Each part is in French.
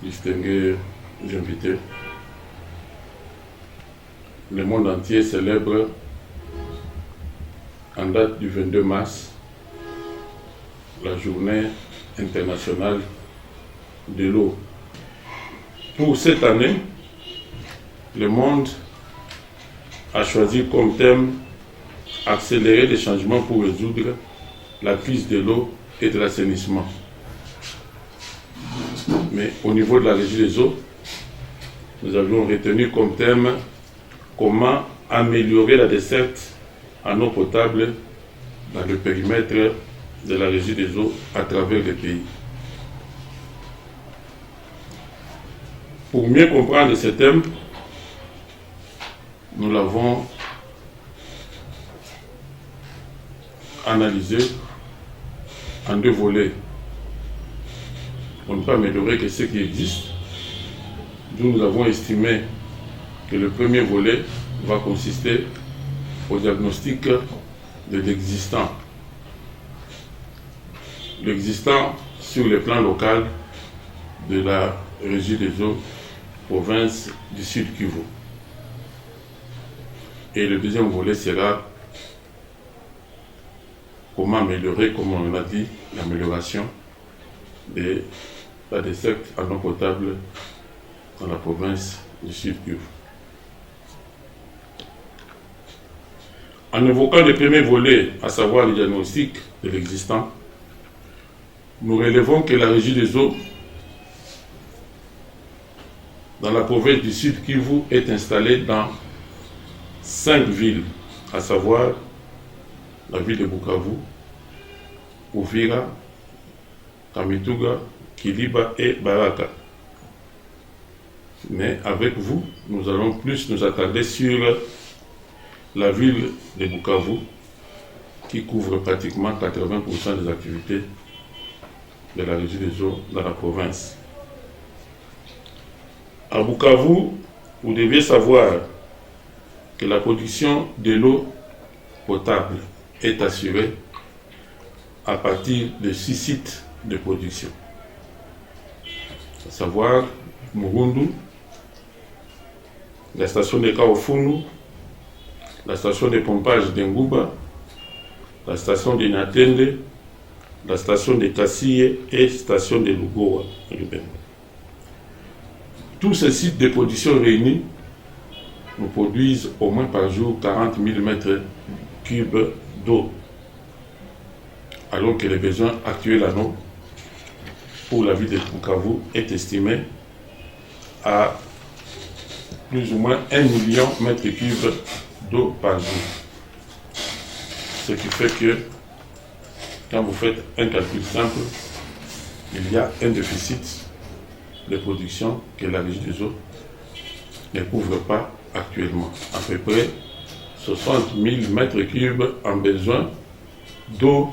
distingués invités, le monde entier célèbre en date du 22 mars la journée internationale de l'eau. Pour cette année, le monde a choisi comme thème accélérer les changements pour résoudre la crise de l'eau et de l'assainissement. Mais au niveau de la régie des eaux, nous avions retenu comme thème comment améliorer la desserte en eau potable dans le périmètre de la régie des eaux à travers le pays. Pour mieux comprendre ce thème, nous l'avons analysé en deux volets. On ne peut améliorer que ce qui existe. D'où nous avons estimé que le premier volet va consister au diagnostic de l'existant. L'existant sur le plan local de la régie des eaux, province du Sud Kivu. Et le deuxième volet sera comment améliorer, comme on l'a dit, l'amélioration de la desserte en eau potable dans la province du Sud Kivu. En évoquant le premier volet, à savoir le diagnostic de l'existant, nous relevons que la régie des eaux dans la province du Sud Kivu est installée dans 5 villes, à savoir la ville de Bukavu, Uvira, Kamituga, Kiliba et Baraka. Mais avec vous, nous allons plus nous attarder sur la ville de Bukavu, qui couvre pratiquement 80% des activités de la régie des eaux dans la province. À Bukavu, vous devez savoir que la production de l'eau potable est assurée à partir de 6 sites de production, à savoir Murundu, la station de Kaofunu, la station de pompage d'Enguba, la station de Natende, la station de Kassiye et la station de Lugoa. Tous ces sites de production réunis nous produisent au moins par jour 40 000 m3 d'eau, alors que les besoins actuels en eau pour la ville de Bukavu est estimé à plus ou moins 1 million de m3 d'eau par jour. Ce qui fait que quand vous faites un calcul simple, il y a un déficit de production que la régie des eaux ne couvre pas actuellement. À peu près 60 000 m3 en besoin d'eau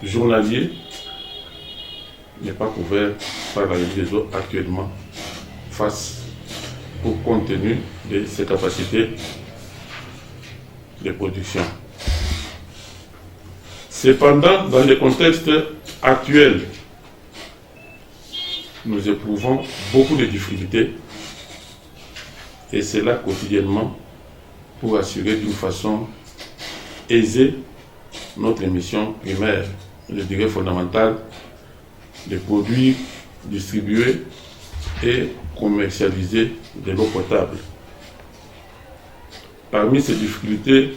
journalier n'est pas couvert par la régie des eaux actuellement face au compte tenu de ses capacités de production. Cependant, dans le contexte actuel, nous éprouvons beaucoup de difficultés, et cela quotidiennement, pour assurer d'une façon aisée notre mission primaire, je dirais fondamentale, de produire, distribuer et commercialiser de l'eau potable. Parmi ces difficultés,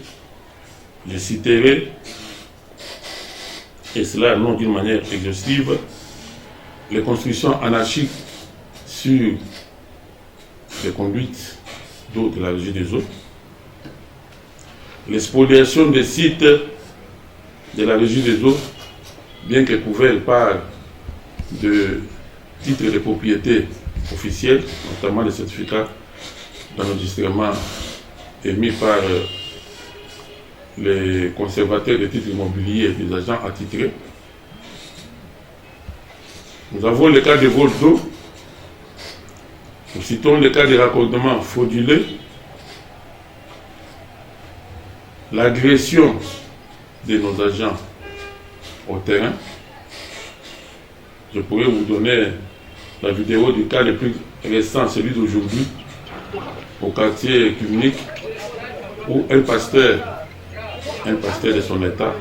je citerai, et cela non d'une manière exhaustive, les constructions anarchiques sur les conduites d'eau de la régie des eaux, l'expoliation des sites de la régie des eaux, bien que couverts par de titres de propriété officiels, notamment les certificats d'enregistrement émis par les conservateurs des titres immobiliers et des agents attitrés. Nous avons le cas de vol d'eau. Nous citons le cas de raccordement frauduleux, l'agression de nos agents au terrain. Je pourrais vous donner la vidéo du cas le plus récent, celui d'aujourd'hui, au quartier clinique, où un pasteur de son état,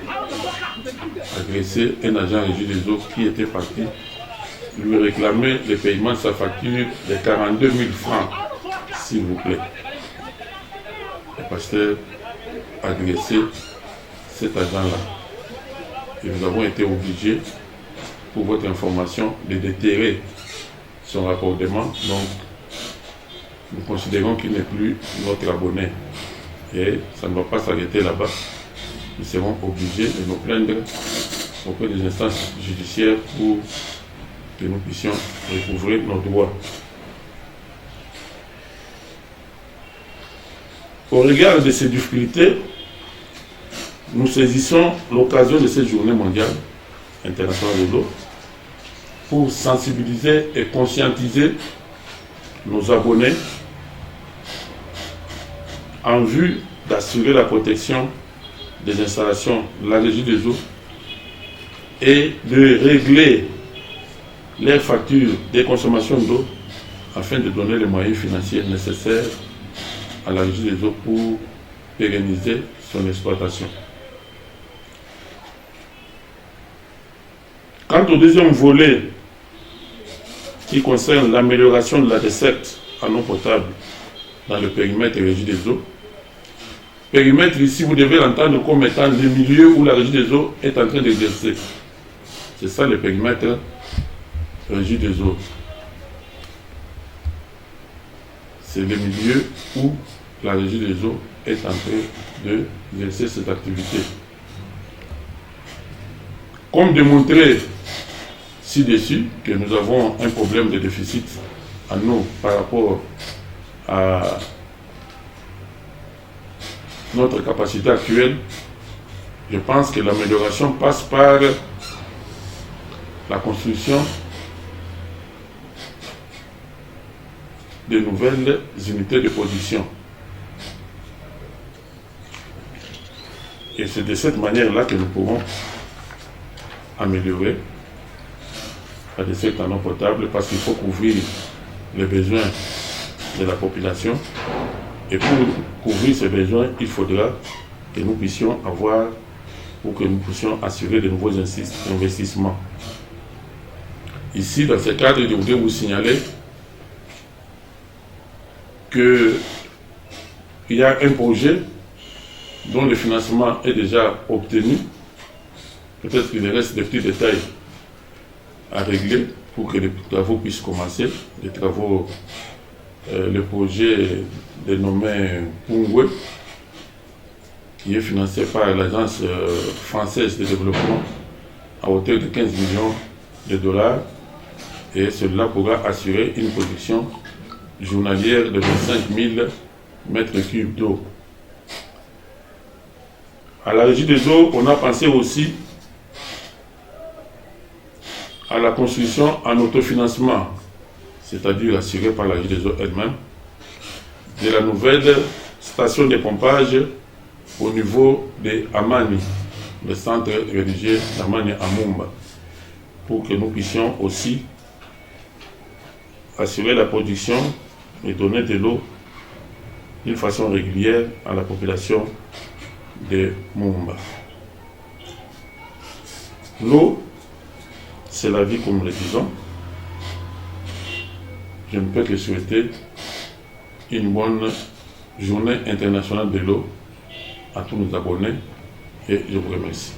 agressé un agent régie des eaux qui était parti lui réclamer le paiement de sa facture de 42 000 francs, s'il vous plaît. Le pasteur a agressé cet agent-là. Et nous avons été obligés, pour votre information, de déterrer son raccordement. Donc, nous considérons qu'il n'est plus notre abonné. Et ça ne va pas s'arrêter là-bas. Nous serons obligés de nous plaindre auprès des instances judiciaires pour que nous puissions recouvrer nos droits. Au regard de ces difficultés, nous saisissons l'occasion de cette journée mondiale internationale de l'eau pour sensibiliser et conscientiser nos abonnés en vue d'assurer la protection des installations de la régie des eaux et de régler les factures des consommations d'eau afin de donner les moyens financiers nécessaires à la régie des eaux pour pérenniser son exploitation. Quant au deuxième volet qui concerne l'amélioration de la desserte en eau potable dans le périmètre régie des eaux, périmètre ici vous devez l'entendre comme étant le milieu où la régie des eaux est en train d'exercer. C'est ça le périmètre régie des eaux. C'est le milieu où la régie des eaux est en train d'exercer cette activité. Comme démontré ci-dessus que nous avons un problème de déficit en eau par rapport à notre capacité actuelle, je pense que l'amélioration passe par la construction de nouvelles unités de production. Et c'est de cette manière-là que nous pourrons améliorer la desserte en eau potable, parce qu'il faut couvrir les besoins de la population. Et pour couvrir ces besoins, il faudra que nous puissions avoir, ou que nous puissions assurer de nouveaux investissements. Ici, dans ce cadre, je voudrais vous signaler qu'il y a un projet dont le financement est déjà obtenu. Peut-être qu'il reste des petits détails à régler pour que les travaux puissent commencer. Les travaux, le projet dénommé Pungwe, qui est financé par l'Agence française de développement à hauteur de 15 millions de dollars. Et cela pourra assurer une production journalière de 25 000 mètres cubes d'eau. À la régie des eaux, on a pensé aussi à la construction en autofinancement, c'est-à-dire assurée par la régie des eaux elle-même, de la nouvelle station de pompage au niveau de Amani, le centre religieux d'Amani à Mumba, pour que nous puissions aussi assurer la production et donner de l'eau d'une façon régulière à la population de Mumba. L'eau, c'est la vie, comme nous le disons. Je ne peux que souhaiter une bonne journée internationale de l'eau à tous nos abonnés et je vous remercie.